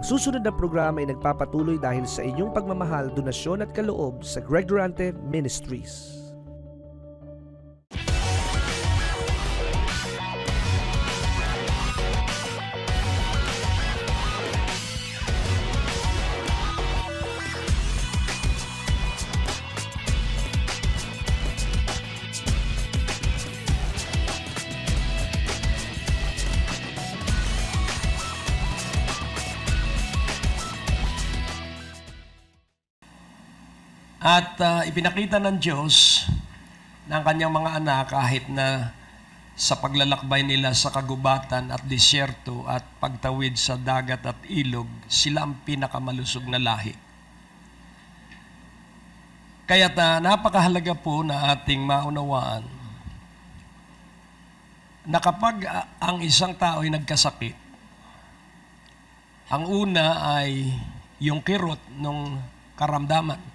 susunod na programa ay nagpapatuloy dahil sa inyong pagmamahal, donasyon at kaloob sa Greg Durante Ministries. At ipinakita ng Diyos ng kanyang mga anak kahit na sa paglalakbay nila sa kagubatan at disyerto at pagtawid sa dagat at ilog, sila ang pinakamalusog na lahi. Kaya napakahalaga po na ating maunawaan na kapag ang isang tao ay nagkasakit, ang una ay yung kirot ng karamdaman.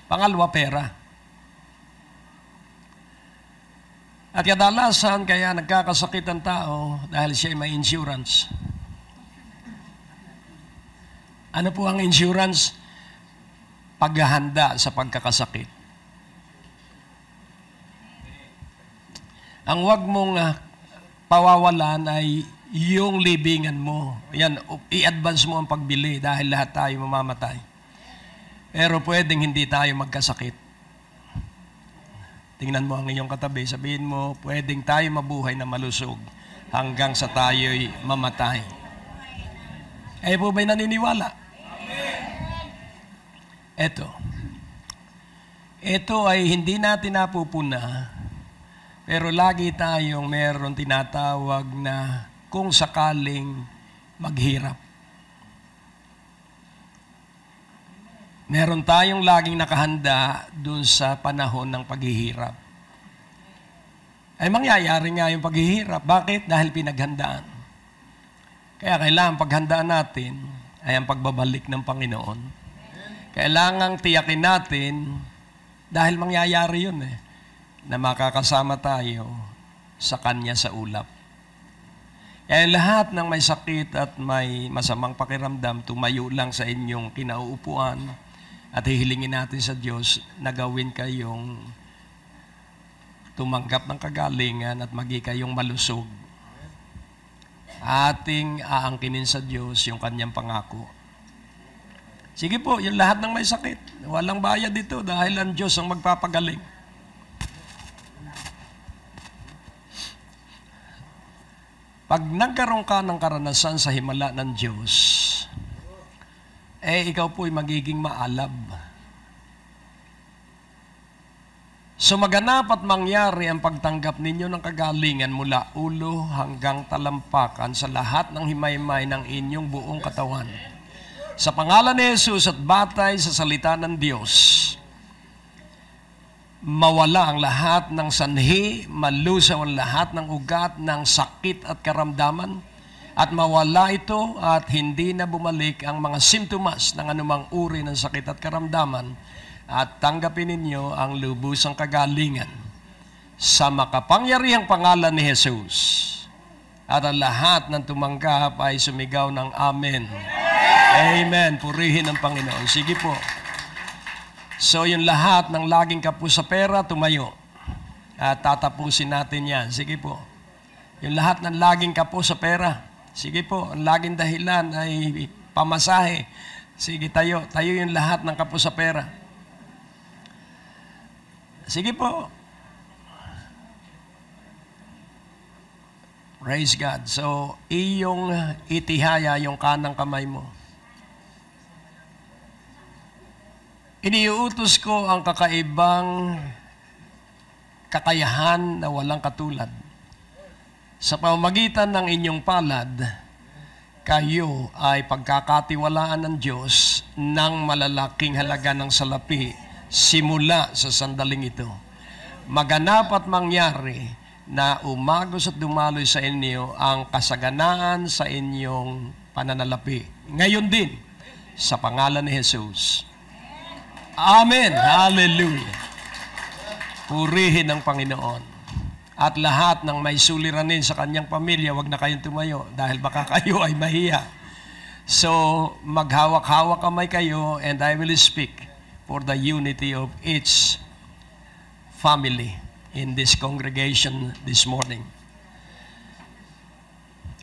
Pangalawa, pera. At kadalasan kaya nagkakasakit ang tao dahil siya ay may insurance. Ano po ang insurance? Paghahanda sa pagkakasakit. Ang wag mong pawawalan ay yung libingan mo. Yan, i-advance mo ang pagbili dahil lahat tayo mamamatay. Pero pwedeng hindi tayo magkasakit. Tingnan mo ang iyong katabi, sabihin mo, pwedeng tayo mabuhay na malusog hanggang sa tayo'y mamatay. Eh po ba'y naniniwala? Ito ay hindi natin napupuna, pero lagi tayong meron tinatawag na kung sakaling maghirap. Meron tayong laging nakahanda dun sa panahon ng paghihirap. Ay mangyayari nga yung paghihirap. Bakit? Dahil pinaghandaan. Kaya kailangan paghandaan natin ay ang pagbabalik ng Panginoon. Kailangang tiyakin natin dahil mangyayari yun na makakasama tayo sa Kanya sa ulap. Kaya lahat ng may sakit at may masamang pakiramdam, tumayo lang sa inyong kinauupuan. At hihilingin natin sa Diyos na gawin kayong tumanggap ng kagalingan at maging kayong malusog. Ating aangkinin sa Diyos yung kanyang pangako. Sige po, yung lahat ng may sakit, walang bayad dito dahil ang Diyos ang magpapagaling. Pag nagkaroon ka ng karanasan sa himala ng Diyos, ikaw po'y magiging maalab. So maganap at mangyari ang pagtanggap ninyo ng kagalingan mula ulo hanggang talampakan sa lahat ng himaymay ng inyong buong katawan. Sa pangalan ni Jesus at batay sa salita ng Diyos, mawala ang lahat ng sanhi, malusaw ang lahat ng ugat ng sakit at karamdaman, at mawala ito at hindi na bumalik ang mga simptomas ng anumang uri ng sakit at karamdaman at tanggapin ninyo ang lubusang kagalingan sa makapangyarihang pangalan ni Jesus. At ang lahat ng tumanggap ay sumigaw ng Amen. Amen. Purihin ang Panginoon. Sige po. So yung lahat ng laging kapo sa pera, tumayo. At tatapusin natin yan. Sige po. Yung lahat ng laging kapo sa pera, sige po, ang laging dahilan ay pamasahe. Sige, tayo. Tayo yung lahat ng kapo sa pera. Sige po. Praise God. So, iyong itihaya yung kanang kamay mo. Iniuutos ko ang kakaibang kakayahan na walang katulad. Sa pamamagitan ng inyong palad, kayo ay pagkakatiwalaan ng Diyos ng malalaking halaga ng salapi simula sa sandaling ito. Maganap at mangyari na umagos at dumaloy sa inyo ang kasaganaan sa inyong pananalapi. Ngayon din, sa pangalan ni Jesus. Amen. Hallelujah. Purihin ang Panginoon. At lahat ng may suliranin sa kanyang pamilya, wag na kayong tumayo dahil baka kayo ay mahiya. So, maghawak-hawak kamay kayo and I will speak for the unity of each family in this congregation this morning.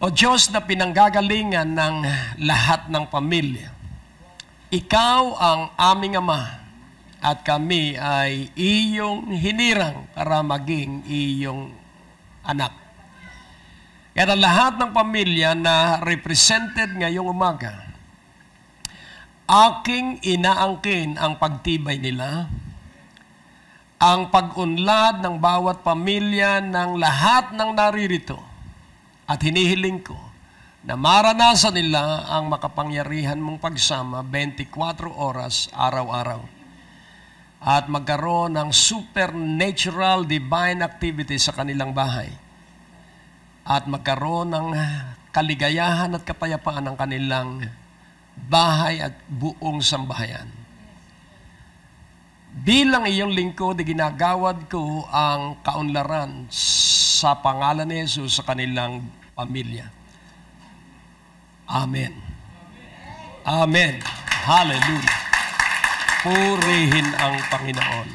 O Diyos na pinanggagalingan ng lahat ng pamilya, Ikaw ang aming Ama at kami ay iyong hinirang para maging iyong anak. Kaya lahat ng pamilya na represented ngayong umaga, aking inaangkin ang pagtibay nila, ang pag-unlad ng bawat pamilya ng lahat ng naririto, at hinihiling ko na maranasan nila ang makapangyarihan mong pagsama 24 oras araw-araw at magkaroon ng supernatural divine activity sa kanilang bahay at magkaroon ng kaligayahan at kapayapaan ng kanilang bahay at buong sambahayan. Bilang iyong lingkod, ginagawad ko ang kaunlaran sa pangalan ni Jesus sa kanilang pamilya. Amen. Amen. Hallelujah. Purihin ang Panginoon.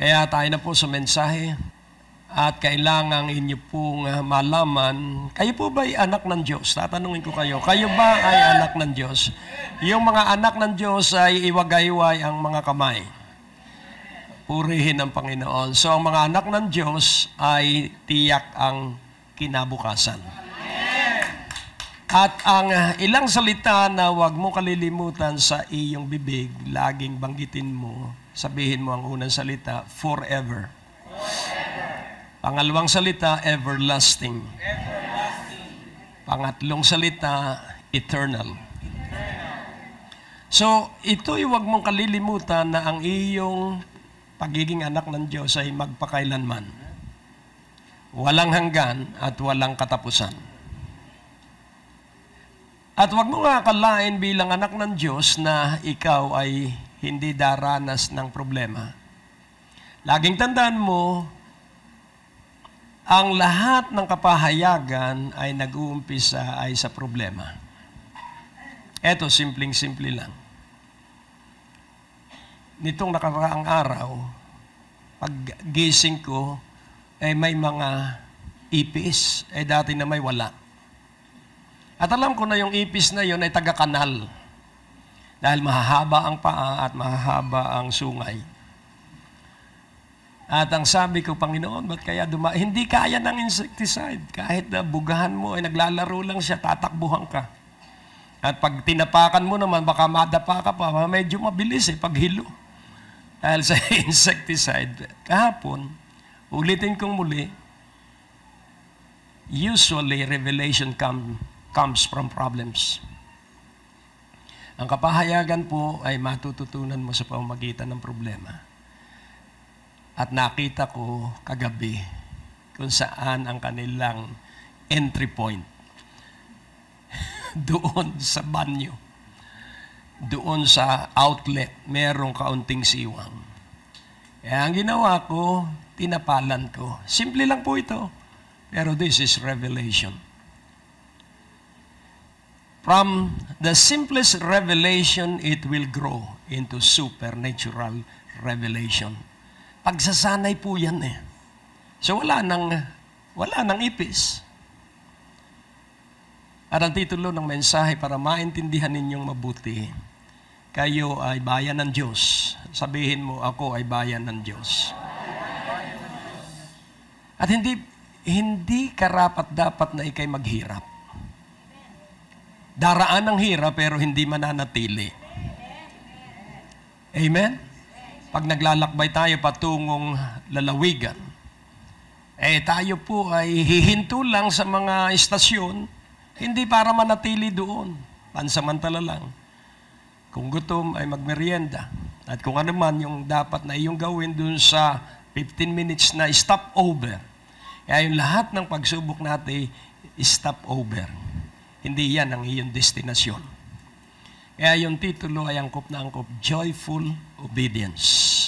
Kaya tayo na po sa mensahe at kailangan inyo pong malaman, kayo po ba ay anak ng Diyos? Tatanungin ko kayo, kayo ba ay anak ng Diyos? Yung mga anak ng Diyos ay iwagayway ang mga kamay. Purihin ang Panginoon. So, ang mga anak ng Diyos ay tiyak ang kinabukasan. At ang ilang salita na huwag mo kalilimutan sa iyong bibig, laging banggitin mo, sabihin mo ang unang salita, forever. Pangalawang salita, everlasting. Pangatlong salita, eternal. So, ito'y huwag mong kalilimutan na ang iyong pagiging anak ng Diyos ay magpakailanman. Walang hanggan at walang katapusan. At huwag mo nga akalain bilang anak ng Diyos na ikaw ay hindi daranas ng problema. Laging tandaan mo, ang lahat ng kapahayagan ay nag-uumpisa ay sa problema. Eto, simpleng-simple lang. Nitong nakaraang araw, pag gising ko, ay may mga ipis. Dati na may wala. At alam ko na yung ipis na yun ay taga-kanal. Dahil mahahaba ang paa at mahahaba ang sungay. At ang sabi ko, Panginoon, ba't kaya hindi kaya ng insecticide. Kahit na bugahan mo, ay naglalaro lang siya, tatakbuhan ka. At pag tinapakan mo naman, baka madapa ka pa, medyo mabilis paghilo. Dahil sa insecticide. Kahapon, ulitin kong muli, usually revelation comes from problems. Ang kapahayagan po ay matututunan mo sa pamamagitan ng problema. At nakita ko kagabi kung saan ang kanilang entry point. Doon sa banyo. Doon sa outlet, merong kaunting siwang. Kaya ang ginawa ko, tinapalan ko. Simple lang po ito. Pero this is revelation. From the simplest revelation, it will grow into supernatural revelation. Pagsasanay po yan So wala nang ipis. At ang titulo ng mensahe para maintindihan ninyong mabuti, kayo ay bayan ng Diyos. Sabihin mo, ako ay bayan ng Diyos. At hindi karapat-dapat na ikay maghirap. Daraan ng hirap pero hindi mananatili. Amen? Pag naglalakbay tayo patungong lalawigan, tayo po ay hihinto lang sa mga istasyon, hindi para manatili doon. Pansamantala lang. Kung gutom ay magmerienda. At kung ano man yung dapat na iyong gawin doon sa 15 minutes na stopover. Kaya yung lahat ng pagsubok natin, stopover. Hindi yan ang iyong destinasyon. Kaya yung titulo ay angkop na angkop, Joyful Obedience.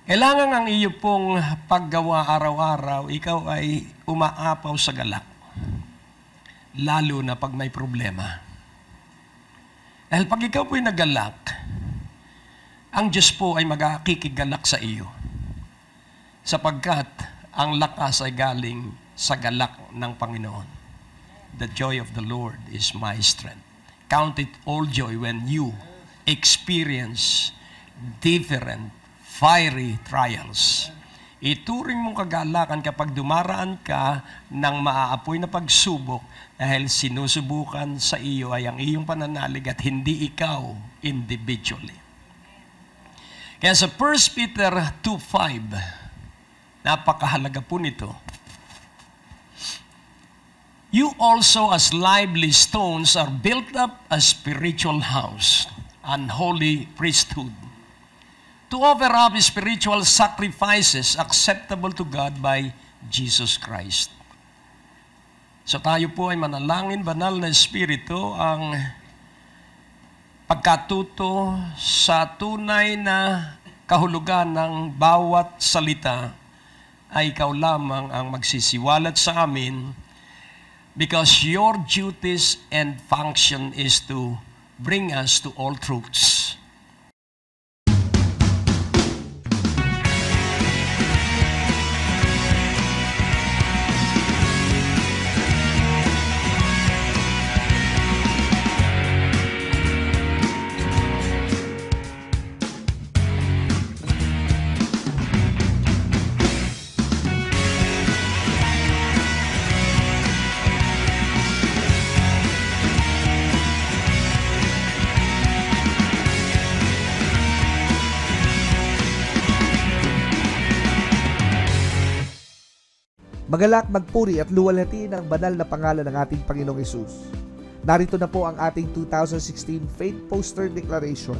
Kailangan ang iyo pong paggawa araw-araw, ikaw ay umaapaw sa galak. lalo na pag may problema. Dahil pag ikaw po'y nagalak, ang Diyos po ay magkikigalak sa iyo. Sapagkat ang lakas ay galing sa galak ng Panginoon. The joy of the Lord is my strength. Count it all joy when you experience different fiery trials. Ituring mong kagalakan kapag dumaraan ka ng maaapoy na pagsubok dahil sinusubukan sa iyo ay ang iyong pananalig at hindi ikaw individually. Kaya sa 1 Peter 2:5, napakahalaga po nito. You also as lively stones are built up a spiritual house, an holy priesthood, to offer up spiritual sacrifices acceptable to God by Jesus Christ. So tayo po ay manalangin, banal na Espiritu, ang pagkatuto sa tunay na kahulugan ng bawat salita ay ikaw lamang ang magsisiwalat sa amin, because your duties and function is to bring us to all truths. Magalak, magpuri at luwalhati ng banal na pangalan ng ating Panginoong Hesus. Narito na po ang ating 2016 Faith Poster Declaration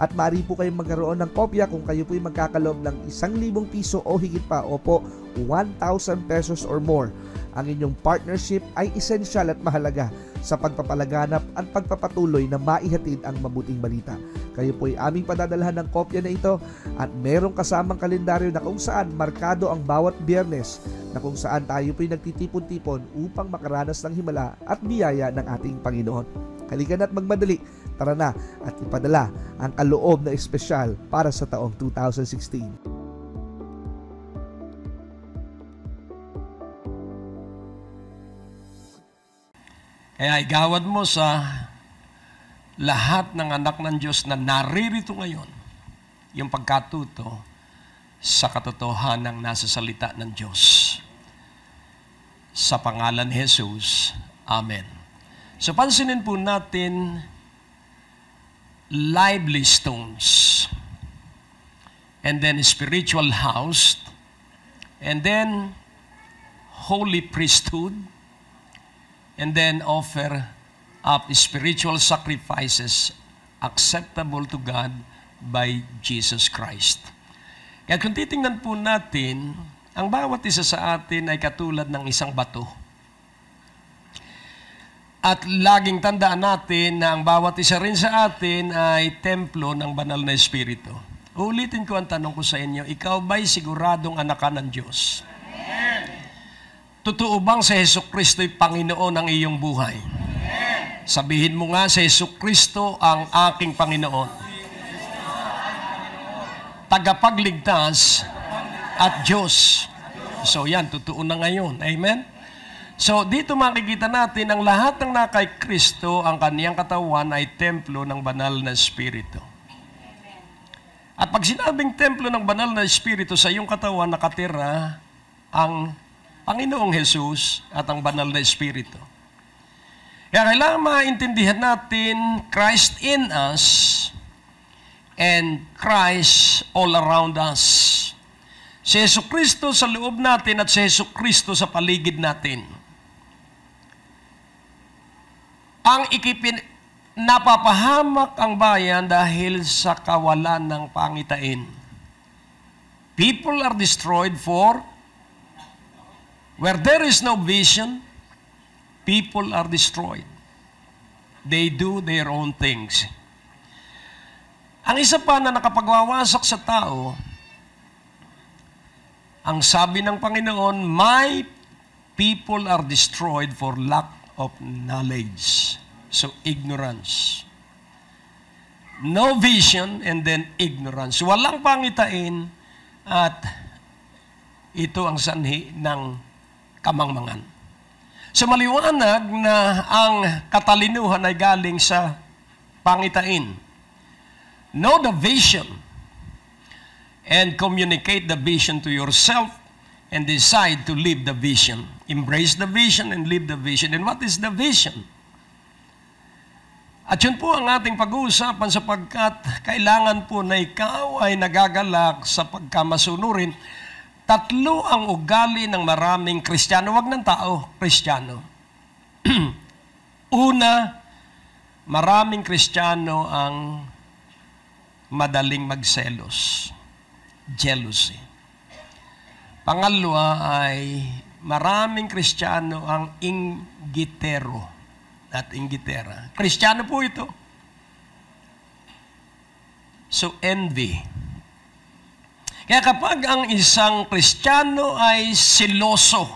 at maaari po kayong magkaroon ng kopya kung kayo po'y magkakaloob ng 1,000 piso o higit pa o po 1,000 pesos or more. Ang inyong partnership ay esensyal at mahalaga sa pagpapalaganap at pagpapatuloy na maihatid ang mabuting balita. Kayo po'y aming padadalhan ng kopya na ito at merong kasamang kalendaryo na kung saan markado ang bawat Biyernes na kung saan tayo po'y nagtitipon-tipon upang makaranas ng himala at biyaya ng ating Panginoon. Halika na't magmadali, tara na at ipadala ang kaloob na espesyal para sa taong 2016. Kaya igawad mo sa lahat ng anak ng Diyos na naririto ngayon yung pagkatuto sa katotohanan ng nasa salita ng Diyos. Sa pangalan ni Jesus, Amen. So pansinin po natin lively stones, and then spiritual house, and then holy priesthood, and then offer up spiritual sacrifices acceptable to God by Jesus Christ. Kaya kung titingnan po natin, ang bawat isa sa atin ay katulad ng isang bato. At laging tandaan natin na ang bawat isa rin sa atin ay templo ng banal na Espiritu. Ulitin ko ang tanong ko sa inyo, ikaw ba'y siguradong anak ka ng Diyos? Totoo bang si Jesucristo'y Panginoon ng iyong buhay? Sabihin mo nga, si Jesucristo ang aking Panginoon. Tagapagligtas at Diyos. So yan, totoo na ngayon. Amen? So dito makikita natin ang lahat ng nakay Kristo, ang kaniyang katawan ay templo ng banal na Espiritu. At pag sinabing templo ng banal na Espiritu, sa iyong katawan nakatira ang Panginoong Jesus at ang banal na Espiritu. Kaya kailangan maintindihan natin Christ in us and Christ all around us. Si Jesucristo sa loob natin at si Jesucristo sa paligid natin. Ang napapahamak ang bayan dahil sa kawalan ng pangitain. People are destroyed for where there is no vision, people are destroyed. They do their own things. Ang isa pa na nakapagwawasak sa tao, ang sabi ng Panginoon, my people are destroyed for lack of knowledge. So, ignorance. No vision and then ignorance. Walang pangitain at ito ang sanhi ng kamangmangan. So, maliwanag na ang katalinuhan ay galing sa pangitain. Know the vision and communicate the vision to yourself and decide to live the vision. Embrace the vision and live the vision. And what is the vision? At yun po ang ating pag-uusapan sapagkat kailangan po na ikaw ay nagagalak sa pagkamasunurin. Tatlo ang ugali ng maraming Kristiyano. Wag ng tao, Kristiyano. Una, maraming Kristiyano ang madaling magselos. Jealousy. Pangalawa ay maraming Kristiyano ang inggitero at inggitera. Kristiyano po ito. So, envy. Kaya kapag ang isang Kristiyano ay siloso,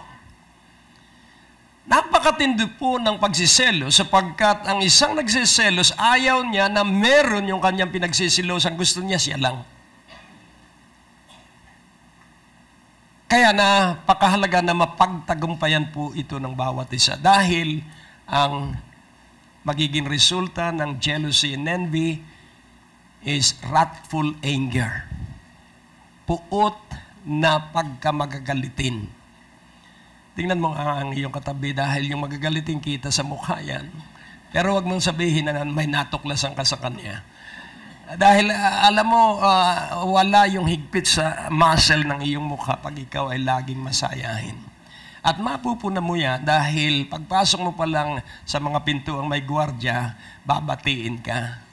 napakatindi po ng pagsiselos sapagkat ang isang nagsiselos, ayaw niya na meron yung kanyang pinagsisilosan. Gusto niya siya lang. Kaya napakahalaga na mapagtagumpayan po ito ng bawat isa. Dahil ang magiging resulta ng jealousy and envy is wrathful anger. Puot na pagkamagagalitin. Tingnan mo ang iyong katabi dahil yung magagalitin kita sa mukha yan. Pero wag mong sabihin na may natuklasan ka sa kanya. Dahil alam mo, wala yung higpit sa muscle ng iyong mukha pag ikaw ay laging masayahin. At mapupuna mo yan dahil pagpasok mo pa lang sa mga pintuang may gwardiya, babatiin ka.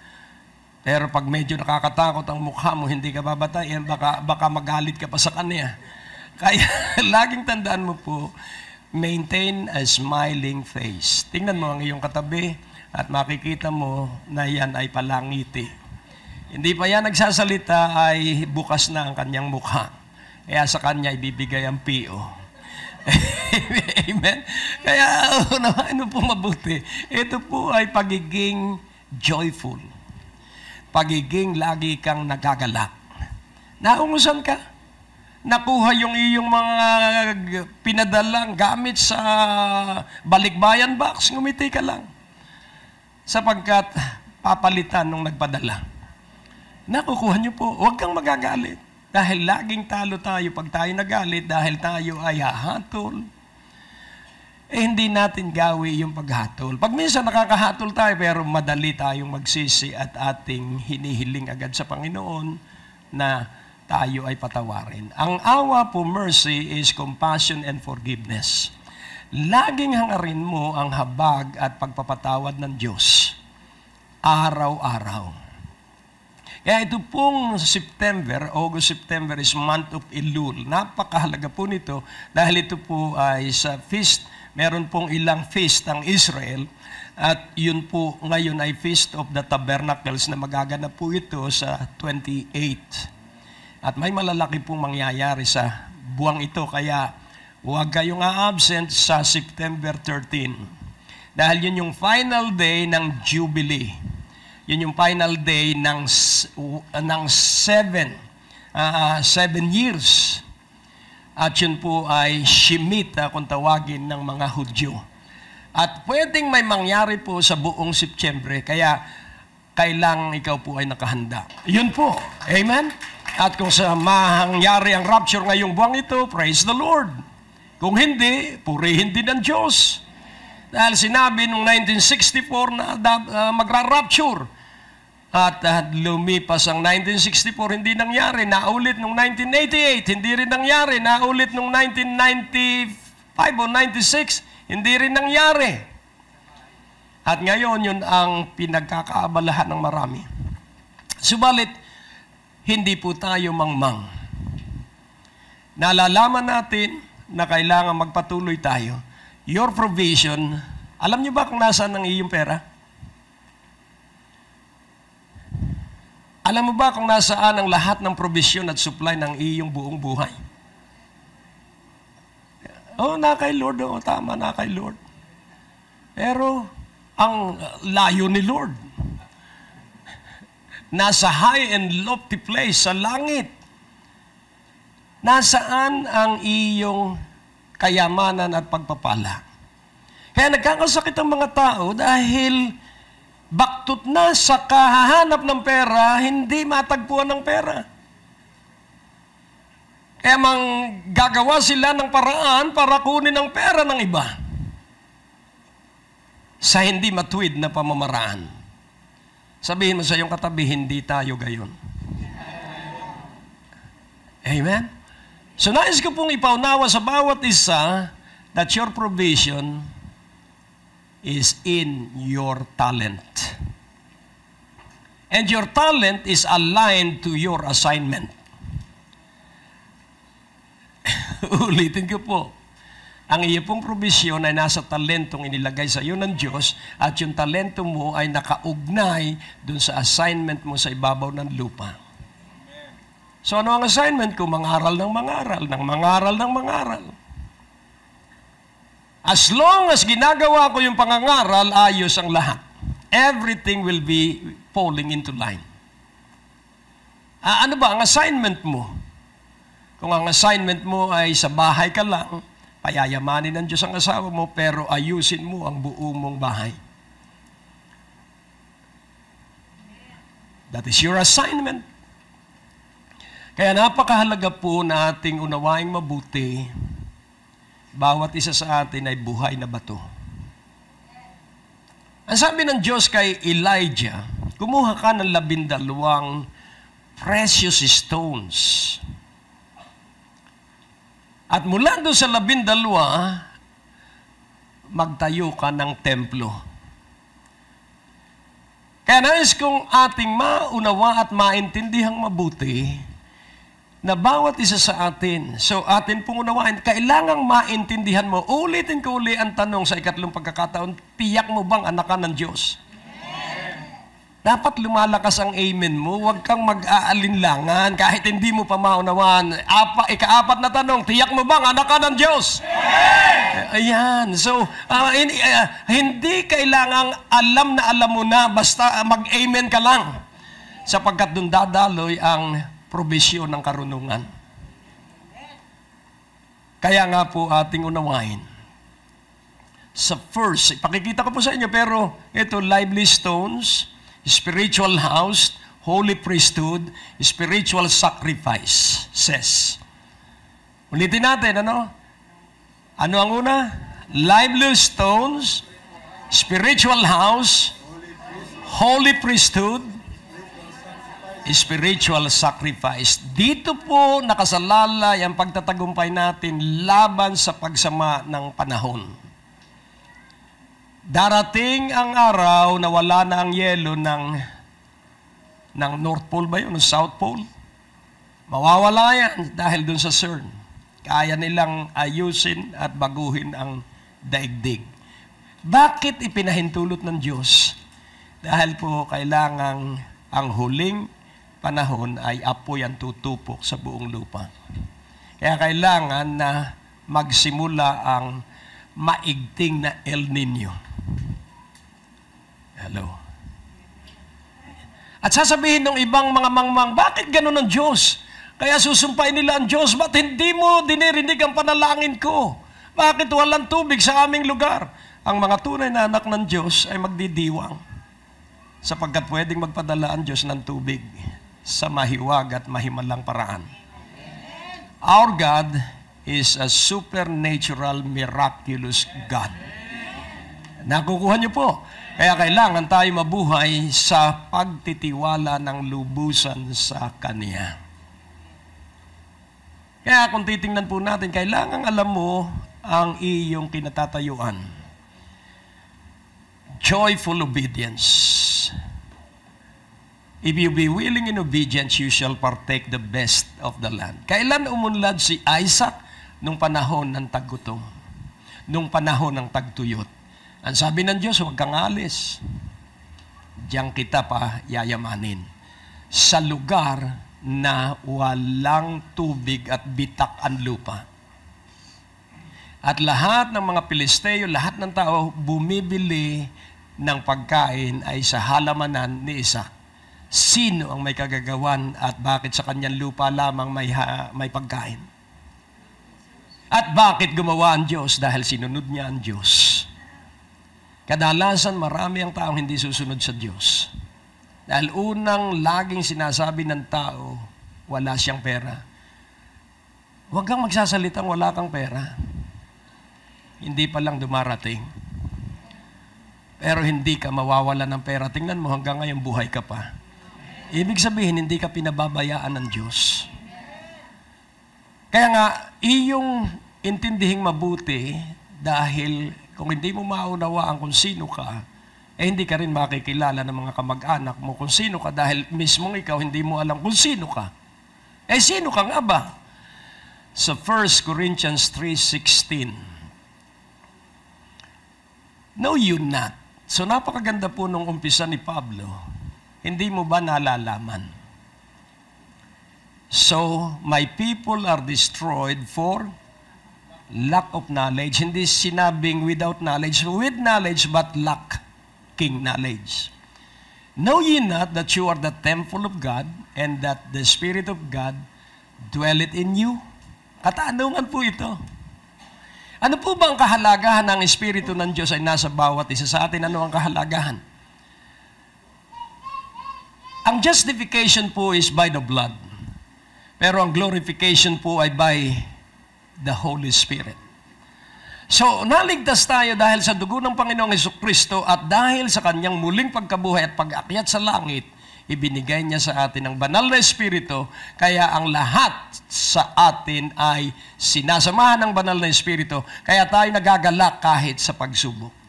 Pero pag medyo nakakatakot ang mukha mo, hindi ka babatayin, baka magalit ka pa sa kanya. Kaya laging tandaan mo po, maintain a smiling face. Tingnan mo ang iyong katabi at makikita mo na yan ay palangiti. Hindi pa yan nagsasalita ay bukas na ang kanyang mukha. Kaya sa kanya ibibigay ang PO. Amen? Kaya ano po mabuti? Ito po ay pagiging joyful. Pagiging lagi kang nagagalak. Naungusan ka? Nakuha yung iyong mga pinadalang gamit sa balikbayan box, ngumiti ka lang. Sapagkat papalitan nung nagpadala. Nakukuha niyo po, huwag kang magagalit. Dahil laging talo tayo pag tayo nagalit, dahil tayo ay hahatol. Hindi natin gawi yung paghatol. Pag minsan nakakahatol tayo, pero madali tayong magsisi at ating hinihiling agad sa Panginoon na tayo ay patawarin. Ang awa po, mercy, is compassion and forgiveness. Laging hangarin mo ang habag at pagpapatawad ng Diyos. Araw-araw. Kaya ito pong September, August-September is month of Elul. Napakahalaga po nito dahil ito po ay sa feast. Meron pong ilang feast ang Israel at yun po ngayon ay Feast of the Tabernacles na magaganap po ito sa 28. At may malalaki pong mangyayari sa buwang ito kaya huwag kayong a-absent sa September 13. Dahil yun yung final day ng Jubilee. Yun yung final day ng 7 years. At yun po ay Shemitah kung tawagin ng mga Hudyo. At pwedeng may mangyari po sa buong September, kaya kailangan ikaw po ay nakahanda. Yun po. Amen? At kung sa mangyari ang rapture ngayong buwang ito, praise the Lord. Kung hindi, purihin din ng Diyos. Dahil sinabi noong 1964 na magra-rapture. At lumipas ang 1964, hindi nangyari. Naulit noong 1988, hindi rin nangyari. Naulit noong 1995 o 96, hindi rin nangyari. At ngayon, yun ang pinagkakaabalahan ng marami. Subalit, hindi po tayo mangmang. Nalalaman natin na kailangan magpatuloy tayo. Your provision, alam niyo ba kung nasaan ang iyong pera? Alam mo ba kung nasaan ang lahat ng provision at supply ng iyong buong buhay? Oh, na kay Lord. Oh, tama, na kay Lord. Pero ang layo ni Lord. Nasa high and lofty place sa langit. Nasaan ang iyong kayamanan at pagpapala? Kaya nagkakasakit ang mga tao dahil baktot na sa kahahanap ng pera, hindi matagpuan ng pera. Kaya gagawa sila ng paraan para kunin ang pera ng iba sa hindi matuwid na pamamaraan. Sabihin mo sa iyong katabi, hindi tayo gayon. Amen? So nais ko pong ipaunawa sa bawat isa that your provision is in your talent. And your talent is aligned to your assignment. Ulitin ko po. Ang iyo pong probisyon ay nasa talentong inilagay sa iyo ng Diyos at yung talento mo ay nakaugnay dun sa assignment mo sa ibabaw ng lupa. So ano ang assignment ko? Mangaral ng mangaral, ng mangaral ng mangaral. As long as ginagawa ko yung pangangaral, ayos ang lahat. Everything will be falling into line. Ano ba ang assignment mo? Kung ang assignment mo ay sa bahay ka lang, payayamanin ng Diyos ang asawa mo, pero ayusin mo ang buo mong bahay. That is your assignment. Kaya napakahalaga po na ating unawaing mabuti, bawat isa sa atin ay buhay na bato. Ang sabi ng Diyos kay Elijah, kumuha ka ng 12 precious stones. At mula doon sa 12, magtayo ka ng templo. Kaya nais kong ating maunawa at maintindihang mabuti na bawat isa sa atin, so atin pong unawain, kailangang maintindihan mo, ulitin ko uli ang tanong sa 2 pagkakataon, tiyak mo bang anak ka ng Diyos? Dapat lumalakas ang amen mo, huwag kang mag-aalinlangan kahit hindi mo pa maunawaan. Ika-4 na tanong, tiyak mo bang anak ka ng Diyos? Ayan, so hindi kailangang alam na alam mo na, basta mag-amen ka lang. Sapagkat doon dadaloy ang probisyon ng karunungan. Kaya nga po ating unawain. Sa first, pakikita ko po sa inyo, pero ito, lively stones, spiritual house, holy priesthood, spiritual sacrifice, says. Ulitin natin, ano? Ano ang una? Lively stones, spiritual house, holy priesthood, spiritual sacrifice. Dito po nakasalalay ang pagtatagumpay natin laban sa pagsama ng panahon. Darating ang araw na wala na ang yelo ng North Pole ba yun? Ng South Pole? Mawawala yan dahil dun sa CERN. Kaya nilang ayusin at baguhin ang daigdig. Bakit ipinahintulot ng Diyos? Dahil po kailangang ang huling panahon ay apoy ang tutupok sa buong lupa. Kaya kailangan na magsimula ang maigting na El Nino. Hello. At sasabihin ng ibang mga mangmang, bakit ganun ang Diyos? Kaya susumpay nila ang Diyos, ba't hindi mo dinirinig ang panalangin ko? Bakit walang tubig sa aming lugar? Ang mga tunay na anak ng Diyos ay magdidiwang sapagkat pwedeng magpadala ang Diyos ng tubig sa mahiwag at mahimalang paraan. Our God is a supernatural, miraculous God. Nakukuha niyo po. Kaya kailangan tayo mabuhay sa pagtitiwala ng lubusan sa Kanya. Kaya kung titingnan po natin, kailangan alam mo ang iyong kinatatayuan. Joyful obedience. If you be willing in obedience, you shall partake the best of the land. Kailan umunlad si Isaac? Nung panahon ng taggutom. Nung panahon ng tagtuyot. Ang sabi ng Diyos, huwag kang alis. Diyan kita pa yayamanin. Sa lugar na walang tubig at bitak ang lupa. At lahat ng mga Pilisteo, lahat ng tao bumibili ng pagkain ay sa halamanan ni Isaac. Sino ang may kagagawan at bakit sa kanyang lupa lamang may pagkain? At bakit gumawa ang Diyos? Dahil sinunod niya ang Diyos. Kadalasan marami ang taong hindi susunod sa Diyos. Dahil unang laging sinasabi ng tao, wala siyang pera. Huwag kang magsasalitang wala kang pera. Hindi pa lang dumarating. Pero hindi ka mawawala ng pera. Tingnan mo, hanggang ngayon buhay ka pa. Ibig sabihin, hindi ka pinababayaan ng Diyos. Kaya nga, iyong intindihing mabuti dahil kung hindi mo maunawaan kung sino ka, hindi ka rin makikilala ng mga kamag-anak mo kung sino ka dahil mismong ikaw hindi mo alam kung sino ka. Sino ka nga ba? Sa 1 Corinthians 3:16, know you not. So napakaganda po nung umpisa ni Pablo. Hindi mo ba nalalaman? So, my people are destroyed for lack of knowledge. Hindi sinabing without knowledge. With knowledge, but lacking knowledge. Know ye not that you are the temple of God and that the Spirit of God dwelleth in you? Katanungan po ito. Ano po ba ang kahalagahan ng Espiritu ng Diyos ay nasa bawat isa sa atin? Ano ang kahalagahan? Ang justification po is by the blood. Pero ang glorification po ay by the Holy Spirit. So, naligtas tayo dahil sa dugo ng Panginoong Hesukristo at dahil sa kanyang muling pagkabuhay at pag-akyat sa langit, ibinigay niya sa atin ang banal na Espiritu, kaya ang lahat sa atin ay sinasamahan ng banal na Espiritu, kaya tayo nagagalak kahit sa pagsubok.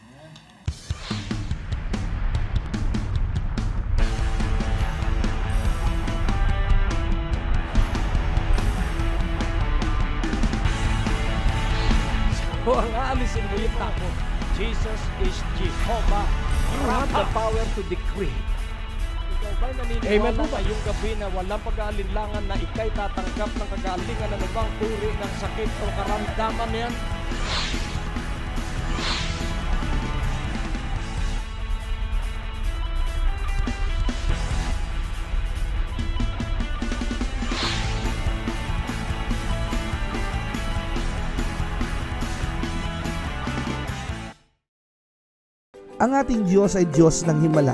Kung ang aalisin mo yung takot, Jesus is Jehovah. You have the power to decree. Ikaw ba'y naniniwala ngayong gabi na walang pag-aalinlangan na ikay tatanggap ng kagalingan ng ibang uri ng sakit o karamdaman yan? Ang ating Diyos ay Diyos ng himala.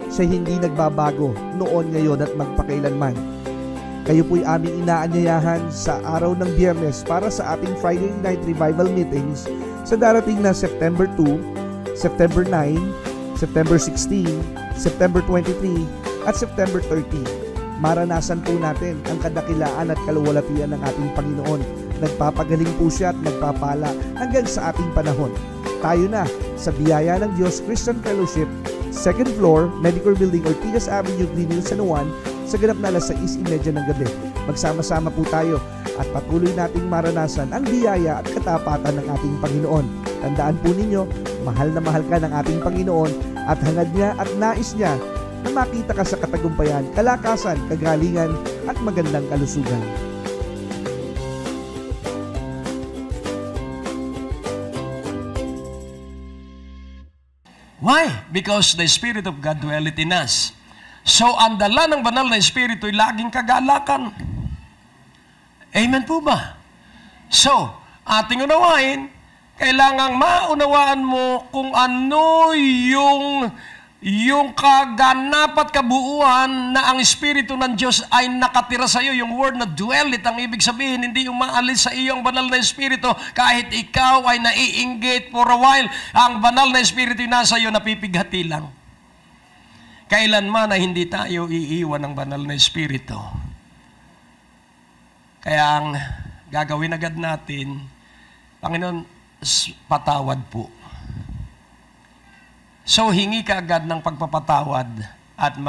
Siya hindi nagbabago noon, ngayon at magpakailanman. Kayo po'y aming inaanyayahan sa araw ng Biyernes para sa ating Friday Night Revival Meetings sa darating na September 2, September 9, September 16, September 23, at September 30. Maranasan po natin ang kadakilaan at kaluwalhatian ng ating Panginoon. Nagpapagaling po siya at nagpapala hanggang sa ating panahon. Tayo na sa biyaya ng Diyos Christian Fellowship, 2nd floor, Medicare Building, Ortigas Avenue, Greenville, San Juan, sa ganap na alas 6:30 ng gabi. Magsama-sama po tayo at patuloy nating maranasan ang biyaya at katapatan ng ating Panginoon. Tandaan po ninyo, mahal na mahal ka ng ating Panginoon at hangad niya at nais niya na makita ka sa katagumpayan, kalakasan, kagalingan at magandang kalusugan. Why? Because the Spirit of God dwelleth in us. So, ang dala ng banal na Espiritu ay laging kagalakan. Amen po ba? So, ating unawain, kailangang maunawaan mo kung ano yung kaganap at kabuuan na ang Espiritu ng Diyos ay nakatira sa iyo. Yung word na dwelleth, ang ibig sabihin, hindi yung maalis sa iyo ang banal na Espiritu kahit ikaw ay naiinggit for a while. Ang banal na Espiritu yung nasa iyo, napipighati lang. Kailanman na hindi tayo iiwan ng banal na Espiritu. Kaya ang gagawin agad natin, Panginoon, patawad po. So, hingi ka agad ng pagpapatawad at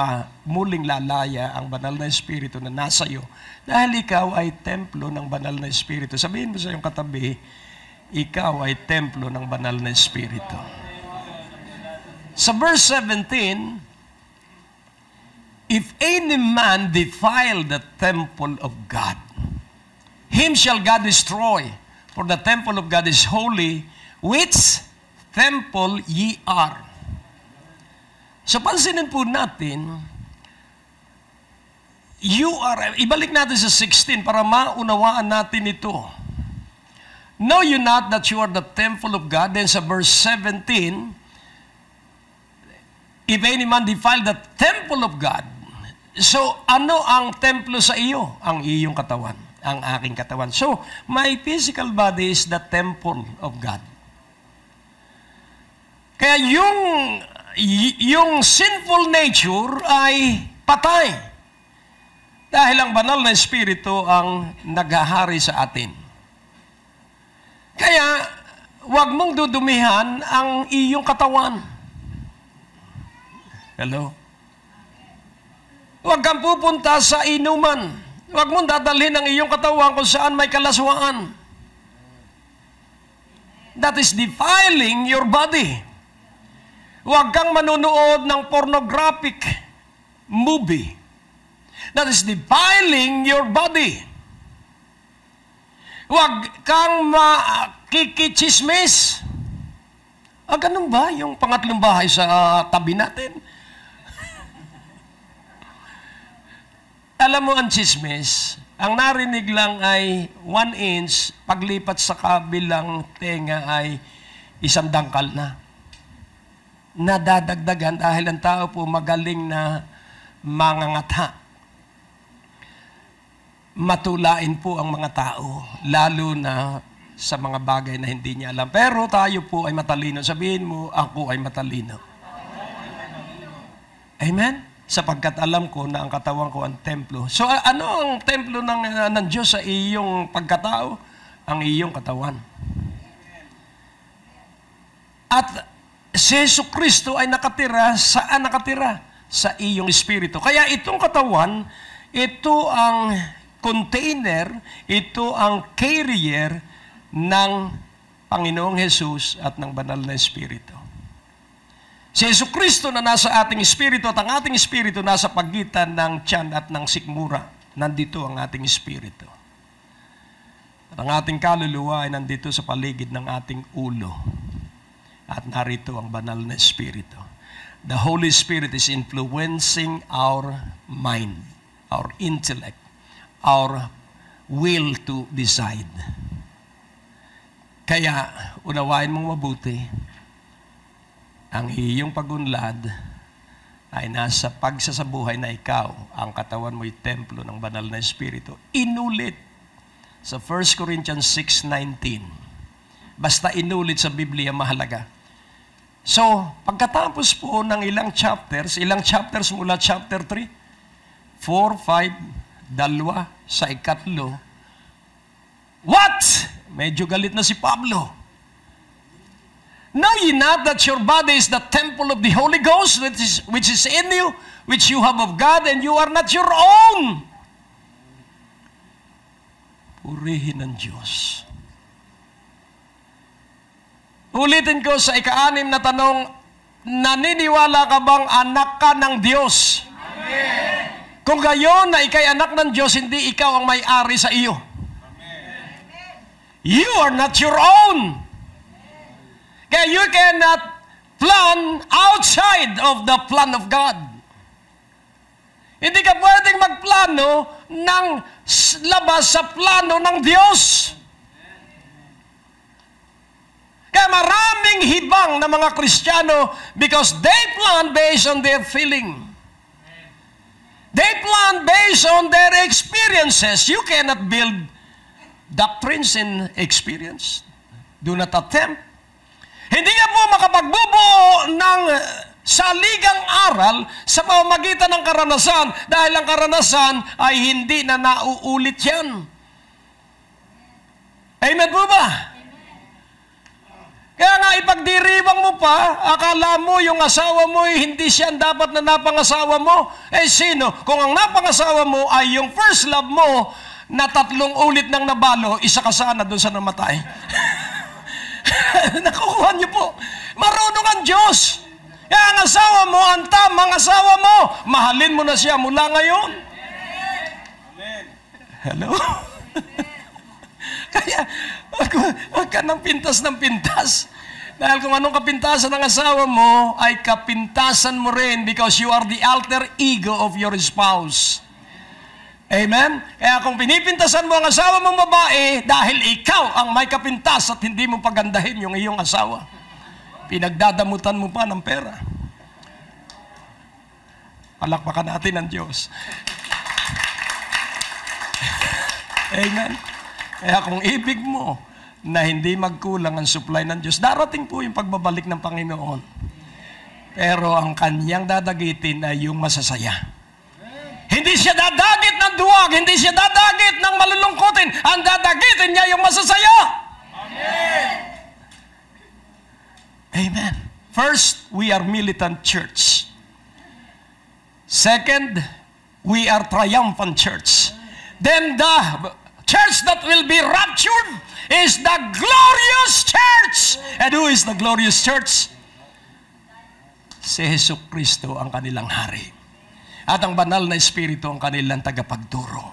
muling lalaya ang banal na Espiritu na nasa iyo. Dahil ikaw ay templo ng banal na Espiritu. Sabihin mo sa iyong katabi, ikaw ay templo ng banal na Espiritu. Sa verse 17, if any man defile the temple of God, him shall God destroy. For the temple of God is holy, which temple ye are. So pansinin po natin, ibalik natin sa 16 para maunawaan natin ito. Know you not that you are the temple of God? Then sa verse 17, if any man defile the temple of God. So, ano ang templo sa iyo? Ang iyong katawan, ang aking katawan. So, my physical body is the temple of God. Kaya yung sinful nature ay patay. Dahil ang banal na espiritu ang naghahari sa atin. Kaya, huwag mong dudumihan ang iyong katawan. Hello? Huwag kang pupunta sa inuman. Huwag mong dadalhin ang iyong katawan kung saan may kalaswaan. That is defiling your body. Huwag kang manunood ng pornographic movie. That is defiling your body. Huwag kang makikichismis. Ganun ba yung pangatlong bahay sa tabi natin? Alam mo ang chismis, ang narinig lang ay 1 inch, paglipat sa kabilang tenga ay 1 dangkal na. Nadadagdagan dahil ang tao po magaling na mangangatha. Matulain po ang mga tao, lalo na sa mga bagay na hindi niya alam. Pero tayo po ay matalino. Sabihin mo, ako ay matalino. Amen? Sapagkat alam ko na ang katawan ko ang templo. So ano ang templo ng Diyos sa iyong pagkatao? Ang iyong katawan. At si Jesucristo ay nakatira, saan nakatira? Sa iyong espiritu. Kaya itong katawan, ito ang container, ito ang carrier ng Panginoong Jesus at ng banal na espiritu. Si Jesucristo na nasa ating espiritu at ang ating espiritu nasa pagitan ng tiyan at ng sikmura. Nandito ang ating espiritu. At ang ating kaluluwa ay nandito sa paligid ng ating ulo. At narito ang banal na espiritu. The Holy Spirit is influencing our mind, our intellect, our will to decide. Kaya, unawain mong mabuti, ang iyong pagunlad ay nasa pagsasabuhay na ikaw, ang katawan mo'y templo ng banal na espiritu. Inulit sa 1 Corinthians 6:19. Basta inulit sa Biblia mahalaga. So, pagkatapos po ng ilang chapters mula chapter 3, 4, 5, 2, sa 3, what? Medyo galit na si Pablo. Know ye not that your body is the temple of the Holy Ghost, which is in you, which you have of God, and you are not your own? Purihin ng Diyos. Ulitin ko sa 6 na tanong, naniniwala ka bang anak ka ng Diyos? Amen. Kung gayon na ikay anak ng Diyos, hindi ikaw ang may-ari sa iyo. Amen. You are not your own. Kaya you cannot plan outside of the plan of God. Hindi ka pwedeng magplano ng labas sa plano ng Diyos. Kaya maraming hibang na mga Kristiyano because they plan based on their feeling. They plan based on their experiences. You cannot build doctrines in experience. Do not attempt. Hindi ka po makapagbubuo ng saligang aral sa pamamagitan ng karanasan dahil ang karanasan ay hindi na nauulit yan. Amen po ba? Kaya nga ipagdiriwang mo pa, akala mo yung asawa mo hindi siya dapat na napangasawa mo. Sino? Kung ang napangasawa mo ay yung first love mo na 3 ulit nang nabalo, isa ka sana doon sa namatay. Nakukuha niyo po. Marunong ang Diyos. Kaya ang asawa mo, ang tamang asawa mo, mahalin mo na siya mula ngayon. Amen. Hello? Kaya, wag ka ng pintas ng pintas. Dahil kung anong kapintasan ng asawa mo, ay kapintasan mo rin because you are the alter ego of your spouse. Amen? Kaya kung pinipintasan mo ang asawa mong babae, dahil ikaw ang may kapintas at hindi mo pagandahin yung iyong asawa, pinagdadamutan mo pa ng pera. Palakpakan natin ang Diyos. Amen? Kaya kung ibig mo na hindi magkulang ang supply ng Diyos, darating po yung pagbabalik ng Panginoon. Pero ang kanyang dadagitin ay yung masasaya. Hindi siya dadagit ng duwag, hindi siya dadagit ng malulungkutin. Ang dadagitin niya yung masasaya. Amen. Amen. First, we are militant church. Second, we are triumphant church. Then the church that will be raptured is the glorious church. And who is the glorious church? Si Jesucristo ang kanilang hari. At ang banal na Espiritu ang kanilang tagapagturo.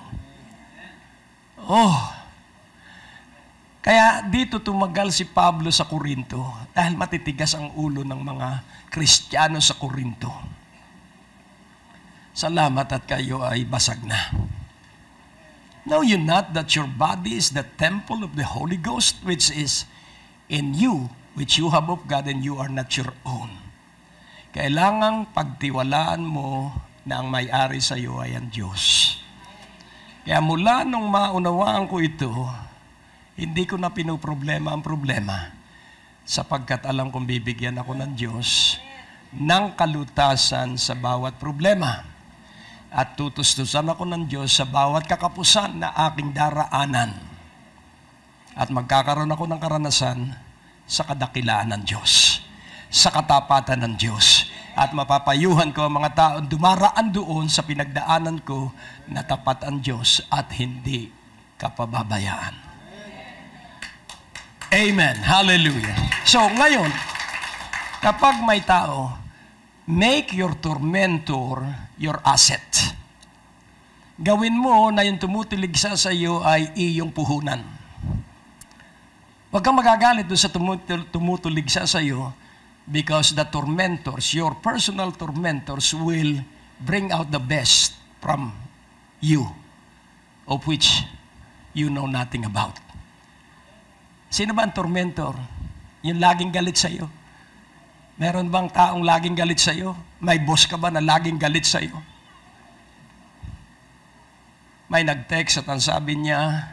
Oh! Kaya dito tumagal si Pablo sa Korinto dahil matitigas ang ulo ng mga Kristiyano sa Korinto. Salamat at kayo ay basag na. Know you not that your body is the temple of the Holy Ghost, which is in you, which you have of God, and you are not your own. Kailangang pagtiwalaan mo na ang may-ari sa iyo ay ang Diyos. Kaya mula nung maunawaan ko ito, hindi ko na pinoproblema ang problema, sapagkat alam kong bibigyan ako ng Diyos ng kalutasan sa bawat problema. At tutustusan ako ng Diyos sa bawat kakapusan na aking daraanan. At magkakaroon ako ng karanasan sa kadakilaan ng Diyos, sa katapatan ng Diyos. At mapapayuhan ko ang mga taong dumaraan doon sa pinagdaanan ko na tapat ang Diyos at hindi kapababayaan. Amen. Hallelujah. So ngayon, kapag may tao, make your tormentor your asset. Gawin mo na yung tumutuligsa sa iyo ay iyong puhunan. Huwag kang magagalit doon sa tumutuligsa sa iyo because the tormentors, your personal tormentors will bring out the best from you of which you know nothing about. Sino ba ang tormentor? Yung laging galit sa iyo? Meron bang taong laging galit sa iyo? May boss ka ba na laging galit sa iyo? May nag-text at ang sabi niya,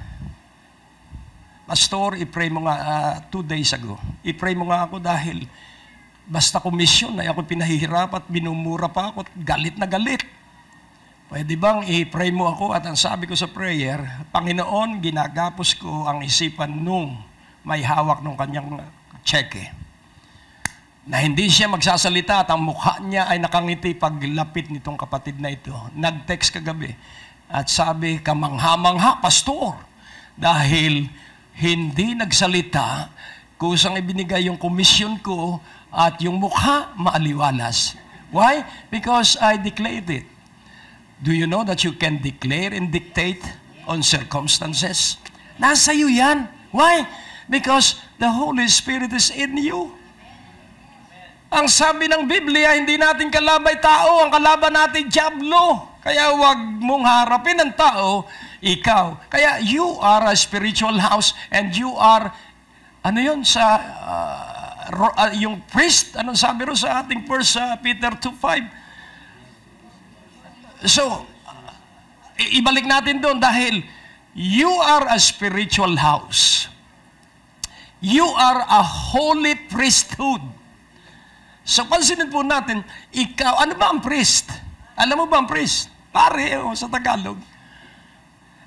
Pastor, i-pray mo nga 2 days ago. I-pray mo nga ako dahil basta komisyon ay ako pinahihirap at binumura pa ako at galit na galit. Pwede bang i-pray mo ako? At ang sabi ko sa prayer, Panginoon, ginagapos ko ang isipan nung may hawak ng kanyang cheque. Na hindi siya magsasalita at ang mukha niya ay nakangiti paglapit nitong kapatid na ito. Nag-text kagabi at sabi, kamangha-mangha, Pastor, dahil hindi nagsalita, kusang ibinigay yung komisyon ko at yung mukha maaliwalas. Why? Because I declared it. Do you know that you can declare and dictate on circumstances? Nasa iyo yan. Why? Because the Holy Spirit is in you. Ang sabi ng Biblia, hindi natin kalabay tao, ang kalaban natin diablo. Kaya huwag mong harapin ang tao, ikaw. Kaya you are a spiritual house and you are, ano yun, sa, yung priest, anong sabi ro sa ating 1 Peter 2:5? So, ibalik natin doon dahil you are a spiritual house. You are a holy priesthood. So, pansinin po natin, ikaw, ano ba ang priest? Alam mo ba ang priest? Pare, sa Tagalog.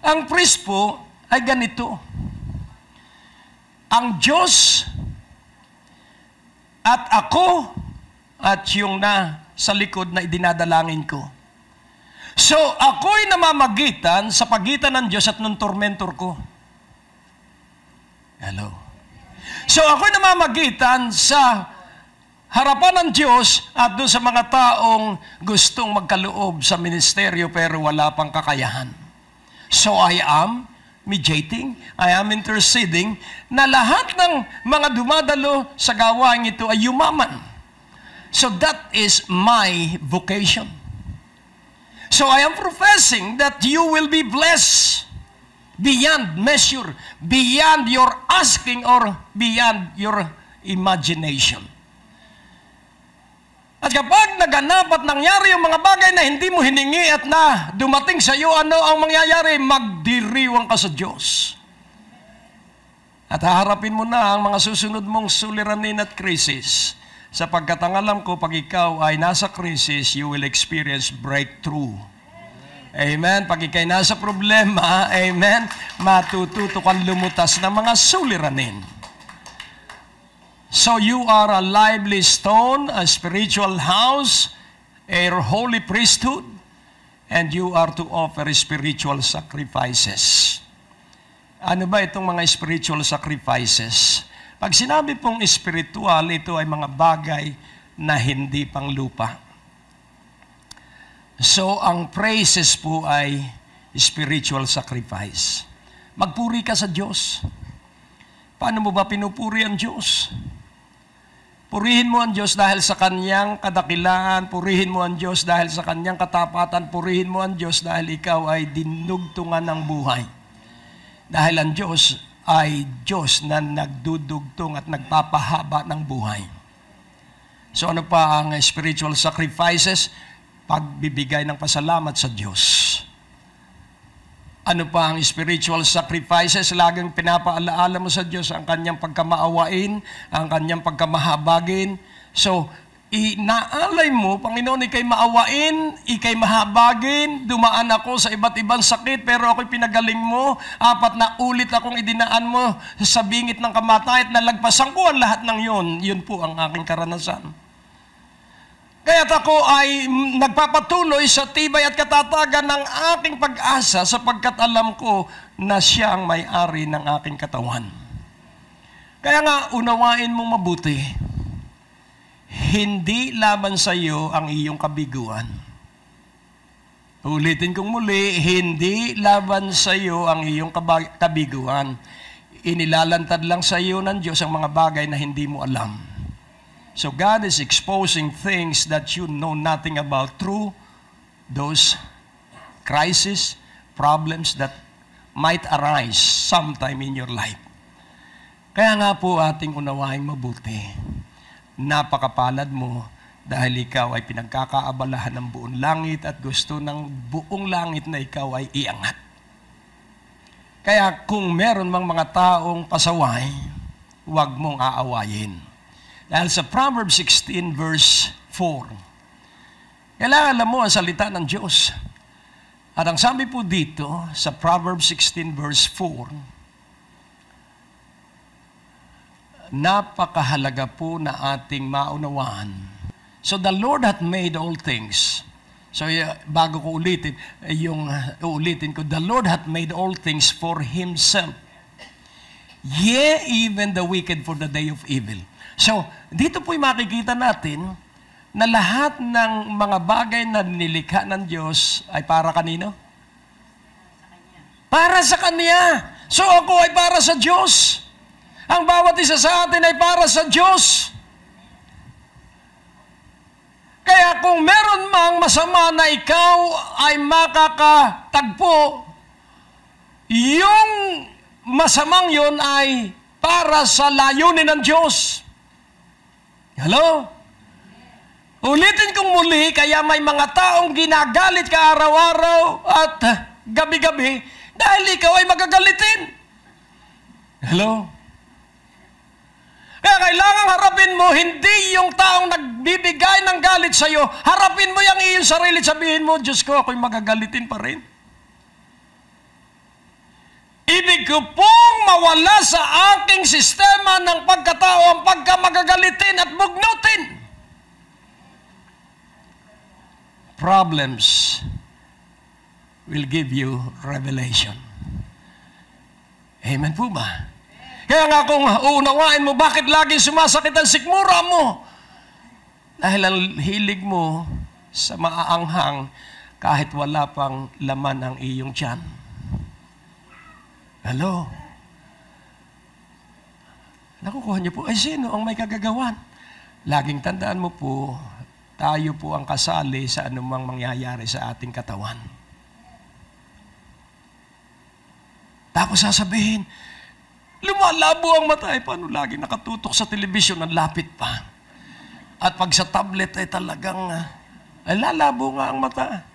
Ang priest po ay ganito. Ang Diyos at ako at yung na sa likod na idinadalangin ko. So, ako'y namamagitan sa pagitan ng Diyos at ng tormentor ko. Hello. So, ako'y namamagitan sa harapan ng Diyos at doon sa mga taong gustong magkaloob sa ministeryo pero wala pang kakayahan. So I am mediating, I am interceding, na lahat ng mga dumadalo sa gawain ito ay yumaman. So that is my vocation. So I am professing that you will be blessed beyond measure, beyond your asking or beyond your imagination. At kapag naganap at nangyari yung mga bagay na hindi mo hiningi at na dumating sa iyo, ano ang mangyayari? Magdiriwang ka sa Diyos. At haharapin mo na ang mga susunod mong suliranin at krisis. Sapagkat ang alam ko, pag ikaw ay nasa krisis, you will experience breakthrough. Amen. Pag ikay nasa problema, amen, matututo kang lumutas ng mga suliranin. So you are a lively stone, a spiritual house, a holy priesthood, and you are to offer spiritual sacrifices. Ano ba itong mga spiritual sacrifices? Pag sinabi pong spiritual, ito ay mga bagay na hindi pang lupa. So, ang praises po ay spiritual sacrifice. Magpuri ka sa Diyos. Paano mo ba pinupuri ang Diyos? Purihin mo ang Diyos dahil sa Kanyang kadakilaan. Purihin mo ang Diyos dahil sa Kanyang katapatan. Purihin mo ang Diyos dahil ikaw ay dinugtungan ng buhay. Dahil ang Diyos ay Diyos na nagdudugtong at nagpapahaba ng buhay. So ano pa ang spiritual sacrifices? Pagbibigay ng pasalamat sa Diyos. Ano pa ang spiritual sacrifices? Laging pinapaalaala mo sa Diyos ang Kanyang pagkamaawain, ang Kanyang pagkamahabagin. So, inaalay mo, Panginoon, ikay maawain, ikay mahabagin, dumaan ako sa iba't ibang sakit, pero ako'y pinagaling mo, 4 na ulit akong idinaan mo sa bingit ng kamatayan at nalagpasan ko ang lahat ng yun. Yun po ang aking karanasan. Kaya't ako ay nagpapatuloy sa tibay at katatagan ng aking pag-asa sapagkat alam ko na siya ang may-ari ng aking katawan. Kaya nga, unawain mong mabuti, hindi laban sa iyo ang iyong kabiguan. Ulitin kong muli, hindi laban sa iyo ang iyong kabiguan. Inilalantad lang sa iyo ng Diyos ang mga bagay na hindi mo alam. So God is exposing things that you know nothing about through those crises, problems that might arise sometime in your life. Kaya nga po ating unawaing mabuti. Napakapalad mo dahil ikaw ay pinagkakaabalahan ng buong langit at gusto ng buong langit na ikaw ay iangat. Kaya kung meron mang mga taong pasaway, huwag mong aawayin. Dahil sa Proverbs 16 verse 4, kailangan alam mo ang salita ng Diyos. At ang sabi po dito sa Proverbs 16 verse 4, napakahalaga po na ating maunawaan. So the Lord hath made all things. So bago ko ulitin, uulitin ko, the Lord hath made all things for Himself. Yea, even the wicked for the day of evil. So, dito po'y makikita natin na lahat ng mga bagay na nilikha ng Diyos ay para kanino? Para sa Kanya. So, ako ay para sa Diyos. Ang bawat isa sa atin ay para sa Diyos. Kaya kung meron mang masama na ikaw ay makakatagpo, yung masamang yun ay para sa layunin ng Diyos. Hello? Ulitin kong muli, kaya may mga taong ginagalit ka araw-araw at gabi-gabi dahil ikaw ay magagalitin. Hello? Kaya kailangan harapin mo, hindi yung taong nagbibigay ng galit sa iyo, harapin mo yung iyong sarili, sabihin mo, Diyos ko, ako'y magagalitin pa rin. Ibig ko pong mawala sa aking sistema ng pagkatao ang pagkamagagalitin at bugnutin. Problems will give you revelation. Amen po ba? Kaya nga kung uunawain mo, bakit laging sumasakit ang sikmura mo? Dahil ang hilig mo sa maaanghang kahit wala pang laman ang iyong tiyan. Hello? Nakukuha niyo po, ay sino ang may kagagawan? Laging tandaan mo po, tayo po ang kasali sa anumang mangyayari sa ating katawan. Tapos sasabihin, lumalabo ang mata. Ay, paano lagi nakatutok sa telebisyon, ang lapit pa. At pag sa tablet ay talagang, ay lalabo nga ang mata.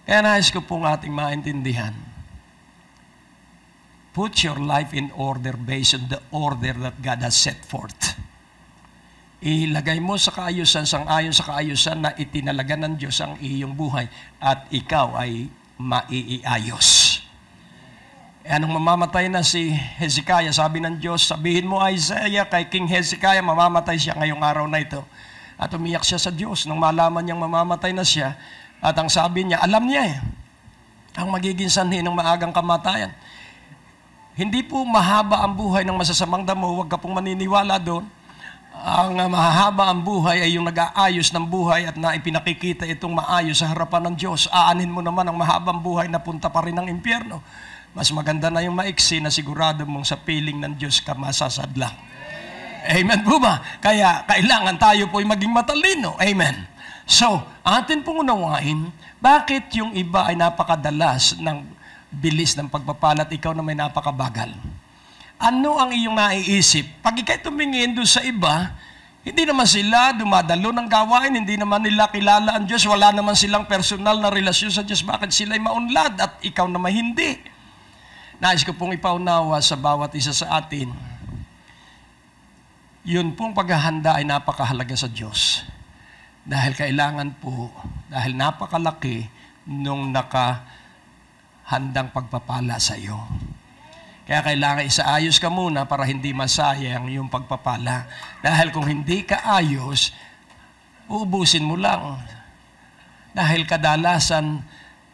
Kaya nais ko pong ating maintindihan. Put your life in order based on the order that God has set forth. Ilagay mo sa kaayusan, sang-ayon sa kaayusan na itinalaga ng Diyos ang iyong buhay at ikaw ay maiiayos. Anong mamamatay na si Hezekiah, sabi ng Diyos, sabihin mo Isaiah kay King Hezekiah, mamamatay siya ngayong araw na ito. At umiyak siya sa Diyos nang malaman niyang mamamatay na siya. At ang sabi niya, alam niya ang magiging sanhi ng maagang kamatayan. Hindi po mahaba ang buhay ng masasamang damo, huwag ka pong maniniwala doon. Ang mahaba ang buhay ay yung nag-aayos ng buhay at na ipinakikita itong maayos sa harapan ng Diyos. Aanin mo naman ang mahabang buhay na punta pa rin ng impyerno. Mas maganda na yung maiksi na sigurado mong sa piling ng Diyos ka masasadla. Amen po ba? Kaya kailangan tayo po ay maging matalino. Amen. So, atin pong unawain, bakit yung iba ay napakadalas ng bilis ng pagpapala at ikaw na may napakabagal? Ano ang iyong naiisip? Pag ikay tumingin doon sa iba, hindi naman sila dumadalo ng gawain, hindi naman nila kilala ang Diyos, wala naman silang personal na relasyon sa Diyos. Bakit sila ay maunlad at ikaw naman hindi? Nais ko pong ipaunawa sa bawat isa sa atin. Yun pong paghahanda ay napakahalaga sa Diyos. Dahil kailangan po, dahil napakalaki nung nakahandang pagpapala sa iyo. Kaya kailangan isaayos ka muna para hindi masayang yung pagpapala. Dahil kung hindi ka ayos, uubusin mo lang. Dahil kadalasan,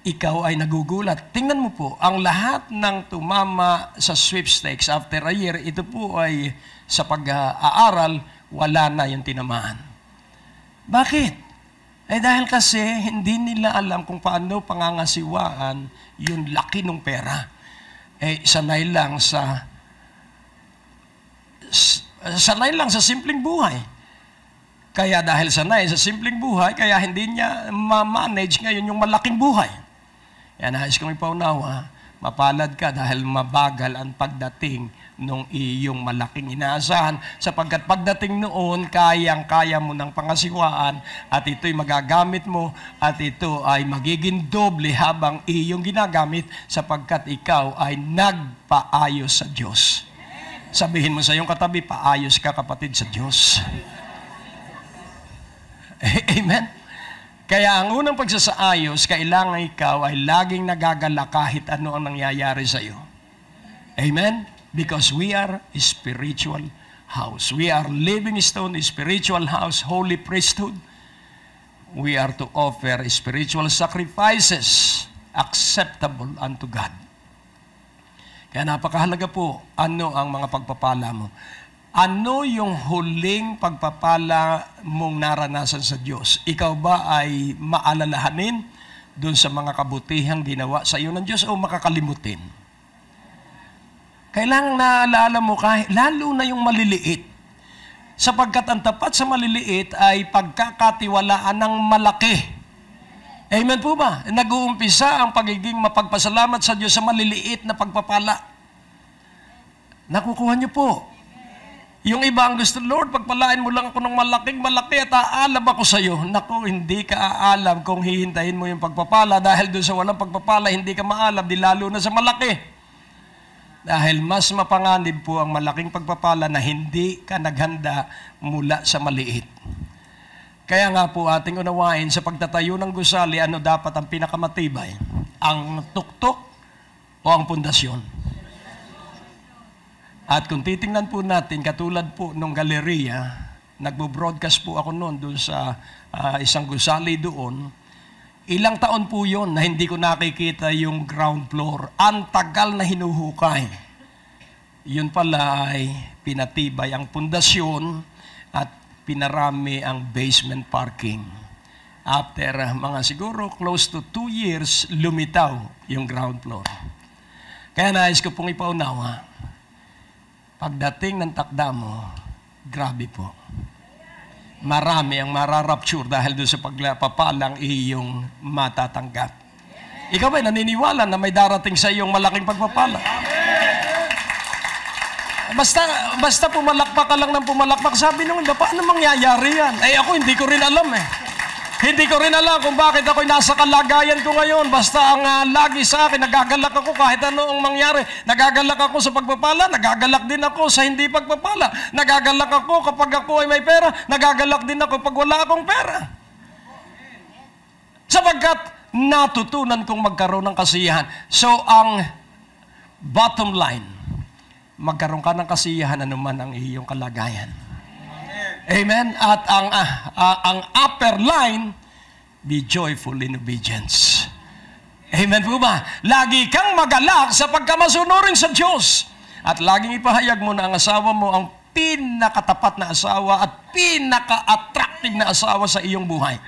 ikaw ay nagugulat. Tingnan mo po, ang lahat ng tumama sa sweepstakes after a year, ito po ay sa pag-aaral, wala na yung tinamaan. Bakit? Eh dahil kasi hindi nila alam kung paano pangangasiwaan yung laki ng pera. Eh sanay lang sa simpleng buhay. Kaya dahil sanay sa simpleng buhay, kaya hindi niya ma-manage ngayon yung malaking buhay. Yan, nais kong ipaunawa, mapalad ka dahil mabagal ang pagdating nung iyong malaking inaasahan, sapagkat pagdating noon, kayang-kaya mo ng pangasiwaan at ito'y magagamit mo at ito ay magiging doble habang iyong ginagamit sapagkat ikaw ay nagpaayos sa Diyos. Sabihin mo sa iyong katabi, paayos ka kapatid sa Diyos. Amen? Kaya ang unang pagsasaayos, kailangan ikaw ay laging nagagala kahit ano ang nangyayari sa iyo. Amen? Because we are a spiritual house. We are living stone, spiritual house, holy priesthood. We are to offer spiritual sacrifices acceptable unto God. Kaya napakahalaga po, ano ang mga pagpapala mo. Ano yung huling pagpapala mong naranasan sa Diyos? Ikaw ba ay maalalahanin doon sa mga kabutihang ginawa sa iyo ng Diyos o makakalimutin? Kailangan naalala mo kahit, lalo na yung maliliit. Sapagkat ang tapat sa maliliit ay pagkakatiwalaan ng malaki. Amen po ba? Nag-uumpisa ang pagiging mapagpasalamat sa Diyos sa maliliit na pagpapala. Nakukuha niyo po. Yung iba ang gusto, Lord, pagpalain mo lang ako ng malaking-malaki at aalam ako sa iyo. Naku, hindi ka aalam kung hihintayin mo yung pagpapala dahil doon sa walang pagpapala, hindi ka maalam, di lalo na sa malaki. Dahil mas mapanganib po ang malaking pagpapala na hindi ka naghanda mula sa maliit. Kaya nga po ating unawain sa pagtatayo ng gusali, ano dapat ang pinakamatibay? Ang tuktok o ang pundasyon? At kung titingnan po natin, katulad po nung galeriya, nagbo-broadcast po ako noon doon sa isang gusali doon, ilang taon po yon na hindi ko nakikita yung ground floor. Ang tagal na hinuhukay. Yun pala ay pinatibay ang pundasyon at pinarami ang basement parking. After mga siguro close to 2 years, lumitaw yung ground floor. Kaya nais ko pong ipaunawa, pagdating ng takda mo, grabe po. Marami ang mararapture dahil doon sa pagpapalang iyong matatanggap. Ikaw ba'y naniniwala na may darating sa iyong malaking pagpapala? Basta pumalakpak ka lang ng pumalakpak, sabi nung, paano mangyayari yan? Ay ako, hindi ko rin alam eh. Hindi ko rin alam kung bakit ako'y nasa kalagayan ko ngayon. Basta ang lagi sa akin, nagagalak ako kahit ano ang mangyari. Nagagalak ako sa pagpapala, nagagalak din ako sa hindi pagpapala. Nagagalak ako kapag ako ay may pera, nagagalak din ako pag wala akong pera. Sapagkat natutunan kong magkaroon ng kasiyahan. So ang bottom line, magkaroon ka ng kasiyahan anuman ang iyong kalagayan. Amen? At ang upper line, be joyful in obedience. Amen po ba? Lagi kang magalak sa pagkamasunurin sa Diyos. At laging ipahayag mo na ang asawa mo ang pinakatapat na asawa at pinaka-attractive na asawa sa iyong buhay.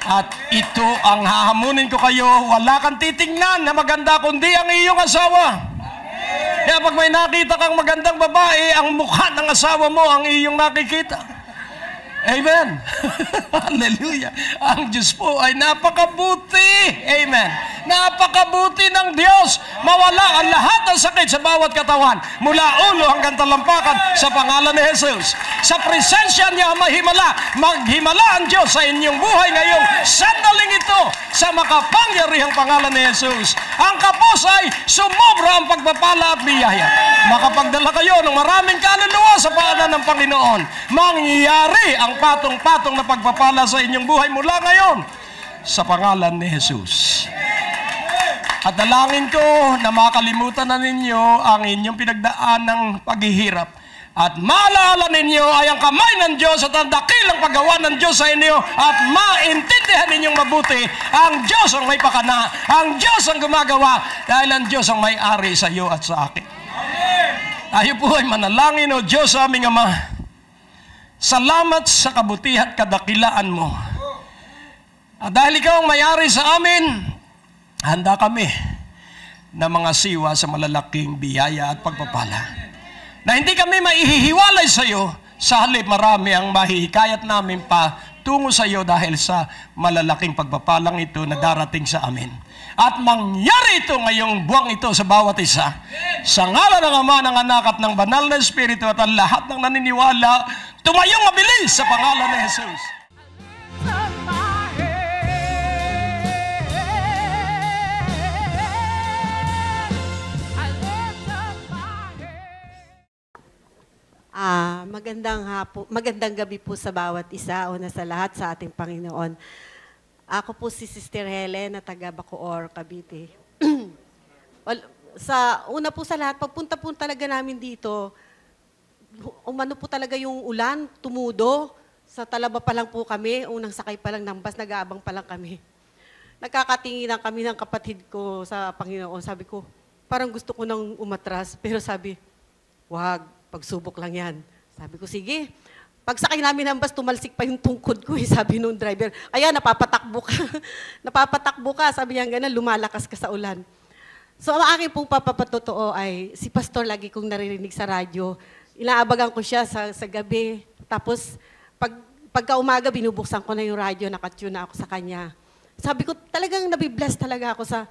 At ito ang hahamunin ko kayo, wala kang titingnan na maganda kundi ang iyong asawa. Kaya pag may nakita kang magandang babae, ang mukha ng asawa mo ang iyong nakikita. Amen. Hallelujah. Ang Diyos po ay napakabuti. Amen. Napakabuti ng Diyos. Mawala ang lahat ng sakit sa bawat katawan. Mula ulo hanggang talampakan sa pangalan ni Jesus. Sa presensya niya maghimala ang Diyos sa inyong buhay ngayong sandaling ito sa makapangyarihang pangalan ni Jesus. Ang kapos ay sumobra ang pagpapala at biyaya. Makapagdala kayo ng maraming kaluluwa sa paanan ng Panginoon. Mangyayari ang patong-patong na pagpapala sa inyong buhay mula ngayon sa pangalan ni Jesus. At dalangin ko na makalimutan na ninyo ang inyong pinagdaan ng paghihirap. At maalala ninyo ay ang kamay ng Diyos at ang dakilang paggawa ng Diyos sa inyo at maintindihan ninyong mabuti ang Diyos ang may pakana, ang Diyos ang gumagawa dahil ang Diyos ang may-ari sa iyo at sa akin. Tayo po ay manalangin, O Diyos aming Ama. Salamat sa kabutihan at kadakilaan mo. At dahil ikaw ang may-ari sa amin, handa kami na mga siwa sa malalaking biyaya at pagpapala. Na hindi kami maihihiwalay sa iyo, sa halip marami ang mahihikayat namin pa tungo sa iyo dahil sa malalaking pagpapalang ito na darating sa amin. At mangyari ito ngayong buwang ito sa bawat isa. Sa ngalan ng Ama, ng Anak at ng Banal na Espiritu at ang lahat ng naniniwala, tumayong mabilis sa pangalan ni Jesus. Magandang gabi po sa bawat isa, una sa lahat sa ating Panginoon. Ako po si Sister Helen na taga Bacoor, Cavite. Una po sa lahat, pagpunta po talaga namin dito, umano po talaga yung ulan, tumudo. Sa Talaba pa lang po kami, unang sakay pa lang ng bus, nag-aabang pa lang kami. Nagkakatinginan kami ng kapatid ko sa Panginoon. Sabi ko, parang gusto ko nang umatras, pero sabi, wag, pagsubok lang yan. Sabi ko, sige. Pagsakay namin ng bus, tumalsik pa yung tungkod ko. Sabi nung driver, ayan, napapatakbo ka. Napapatakbo ka. Sabi niya, gano'n, lumalakas ka sa ulan. So, ang aking pong papapatotoo ay, si Pastor lagi kong naririnig sa radyo. Inaabagan ko siya sa gabi. Tapos, pagka umaga, binubuksan ko na yung radyo, nakatune na ako sa kanya. Sabi ko, talagang nabibless talaga ako sa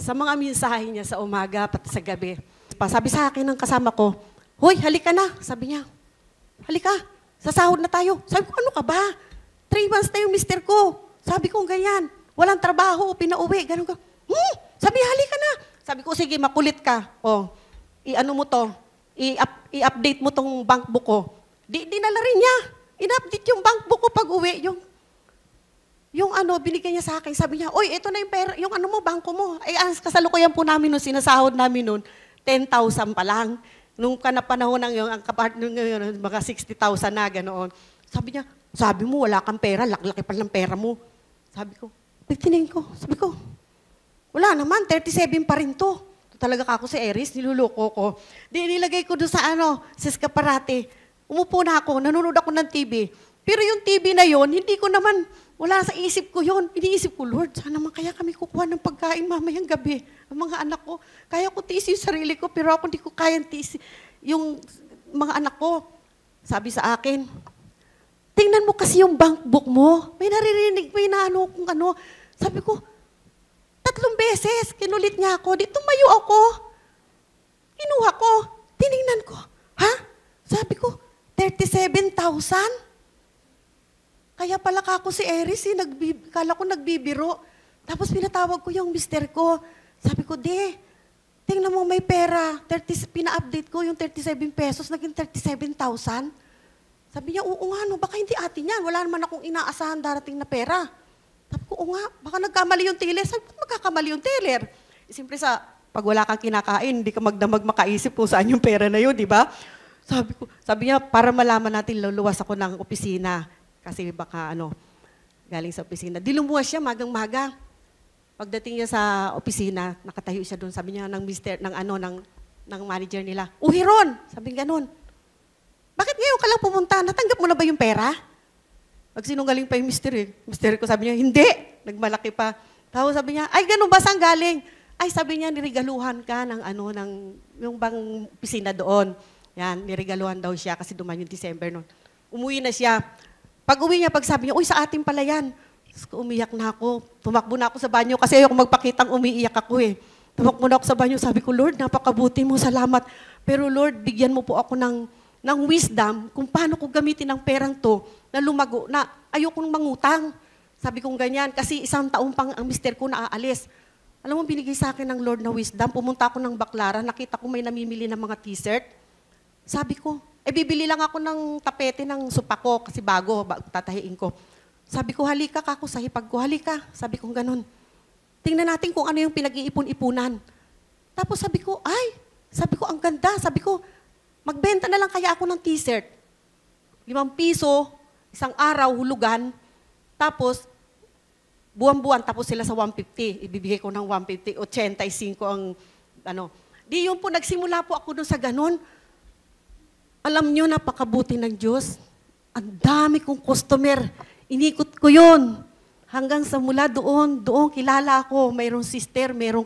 mga mensahe niya sa umaga pati sa gabi. Sabi sa akin ng kasama ko, hoy, halika na. Sabi niya, halika, sasahod na tayo. Sabi ko, ano ka ba? 3 months na yung mister ko. Sabi ko, ganyan. Walang trabaho, pinauwi. Ganun ka. Sabi, halika na. Sabi ko, sige, makulit ka. O, i-ano mo to, i-update mo tong bank book ko. Dinala rin niya. In-update yung bank book ko pag uwi. Yung binigyan niya sa akin. Sabi niya, oy, ito na yung pera, yung bangko mo. Ay, ang kasalukuyan po namin nun, sinasahod namin nun, 10,000 pa lang. Nung panahon ng yung mga 60,000 na ganoon. Sabi mo, wala kang pera, laki-laki pa ng pera mo. Sabi ko, tingin ko, wala naman, 37 pa rin to. Talaga ako si Eris, niluloko ko. Nilagay ko doon sa sa escaparate. Umupo na ako, nanonood ako ng TV. Pero yung TV na yon, hindi ko naman Wala sa isip ko yun. Iniisip ko, Lord, sana naman kaya kami kukuha ng pagkain mamayang gabi. Ang mga anak ko, kaya ko tiis yung sarili ko, pero ako hindi ko kayang tiis yung mga anak ko. Sabi sa akin, tingnan mo kasi yung bank book mo. May naririnig, may naano kung ano. Sabi ko, 3 beses, kinulit niya ako. Di tumayo ako. Kinuha ko. Tiningnan ko. Ha? Sabi ko, 37,000? Kaya pala ako si Eris, kala ko nagbibiro. Tapos pinatawag ko yung mister ko. Sabi ko, tingnan mo may pera. Pina-update ko yung 37 pesos, naging 37,000. Sabi niya, oo nga, no, baka hindi atin yan. Wala naman akong inaasahan darating na pera. Sabi ko, oo nga, baka nagkamali yung teller. Sabi ko, magkakamali yung teller. Siyempre pag wala kang kinakain, hindi ka magdamag makaisip kung saan yung pera na yun, di ba? Sabi niya, para malaman natin, luluwas ako ng opisina. Kasi baka galing sa opisina. Dilumuwas siya magang-maga. Pagdating niya sa opisina, nakatayo siya doon. Sabi niya ng manager nila, Uhiron! Sabi niya ganun. Bakit ngayon ka lang pumunta? Natanggap mo na ba yung pera? Magsinungaling pa yung mister eh. Mister ko sabi niya, hindi. Nagmalaki pa. Tapos sabi niya, ay ganun ba saan galing? Ay sabi niya, niregaluhan ka ng yung bang opisina doon. Yan, niregaluhan daw siya kasi dumaan yung December noon. Umuwi na siya. Pag uwi niya, pag sabi niya, uy, sa atin pala yan. Umiyak na ako. Tumakbo na ako sa banyo kasi ayoko magpakitang umiiyak ako eh. Tumakbo na ako sa banyo. Sabi ko, Lord, napakabuti mo, salamat. Pero Lord, bigyan mo po ako ng wisdom kung paano ko gamitin ang perang to na lumago, na ayoko nang mangutang. Sabi kong ganyan, kasi 1 taon pang ang mister ko na aalis. Alam mo, binigay sa akin ng Lord na wisdom. Pumunta ako ng Baclaran, nakita ko may namimili ng mga t-shirt. Sabi ko, bibili lang ako ng tapete ng sopa ko kasi bago tatahiin ko. Sabi ko, halika kako sa hipag ko, halika. Sabi ko ganun. Tingnan natin kung ano yung pinag-iipon-ipunan. Tapos sabi ko, ang ganda. Sabi ko, magbenta na lang kaya ako ng t-shirt. 5 piso, 1 araw, hulugan. Tapos, buwan-buwan, tapos sila sa 150. Ibibigay ko ng 150, 85 ang Di yun po, nagsimula po ako doon sa ganun. Alam nyo, napakabuti ng Diyos. Ang dami kong customer. Inikot ko yun. Hanggang sa mula doon kilala ako. Mayroong sister, mayroong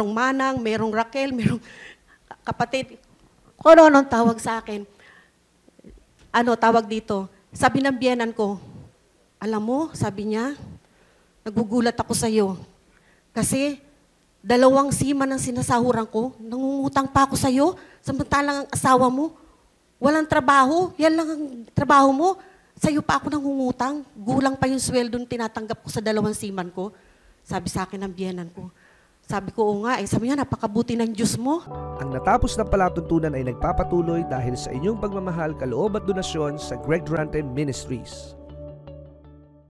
manang, mayroong Raquel, mayroong kapatid. Kung ano tawag sa akin. Tawag dito. Sabi ng biyenan ko, alam mo, sabi niya, nagugulat ako sa'yo. Kasi 2 seaman ang sinasahuran ko, nangungutang pa ako sa'yo, samantalang ang asawa mo, walang trabaho, yan lang ang trabaho mo, sa'yo pa ako nangungutang, gulang pa yung sweldo na tinatanggap ko sa 2 seaman ko. Sabi sa akin ng biyenan ko. Sabi ko, oo nga, sabi niya, napakabuti ng Diyos mo. Ang natapos na palatuntunan ay nagpapatuloy dahil sa inyong pagmamahal, kaloob at donasyon sa Greg Durante Ministries.